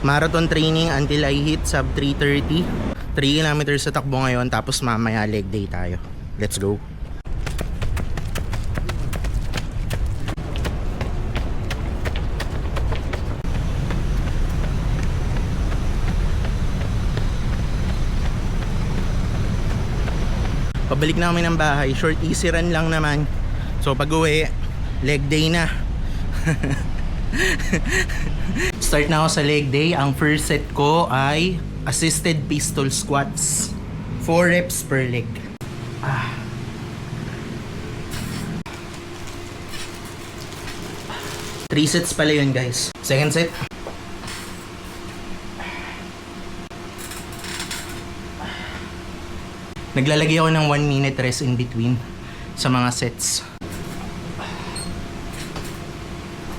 Marathon training until I hit sub 3:30. 3 kilometers sa takbo ngayon, tapos mamaya leg day tayo. Let's go. Pabalik na kami ng bahay. Short easy run lang naman. So pag uwi, leg day na. Start na ako sa leg day. Ang first set ko ay assisted pistol squats. 4 reps per leg. 3 sets pala yun, guys. Second set. Naglalagay ako ng 1 minute rest in between sa mga sets.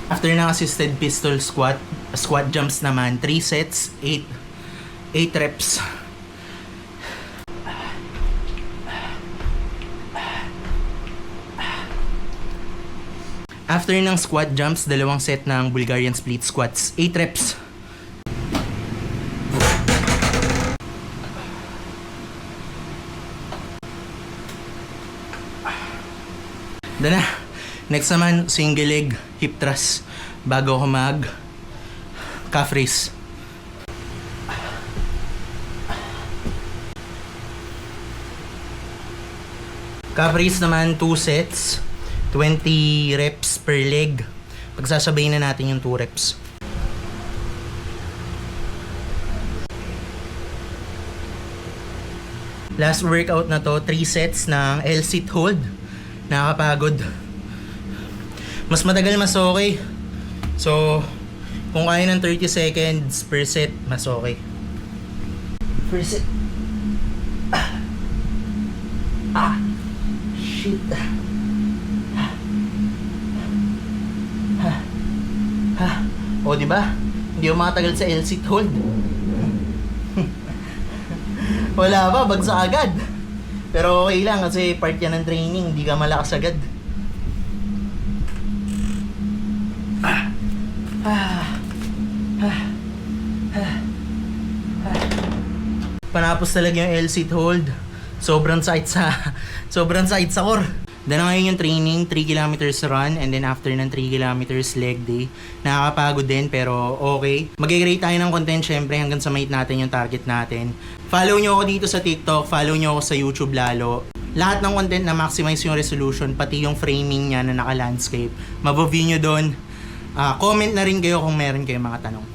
After ng assisted pistol squat jumps naman, 3 sets, 8 reps. After ng squat jumps, 2 set ng Bulgarian split squats, 8 reps. Dana. Next naman, single leg hip thrust bago ako mag calf raise. Calf raise naman 2 sets, 20 reps per leg. Pagsasabayin na natin yung 2 reps. Last workout na to, 3 sets ng L-sit hold. Nakakapagod. Mas matagal mas okay. So, kung kaya ng 30 seconds per set, mas okay. First set. Shit. O, diba? Hindi ako makatagal sa L-sit hold. Wala pa, bagsak agad. Pero okay lang kasi part yan ng training, hindi ka malakas agad. Panapos talaga yung L-sit hold. Sobrang sakit sa core. Then ngayon yung training, 3 kilometers run, and then after ng 3 kilometers leg day. Nakakapagod din pero okay. Mag-create tayo ng content syempre hanggang sa mate natin yung target natin. Follow nyo ako dito sa TikTok, follow nyo ako sa YouTube lalo. Lahat ng content na maximize yung resolution, pati yung framing niya na naka-landscape. Mabaview nyo doon. Comment na rin kayo kung meron kayong mga tanong.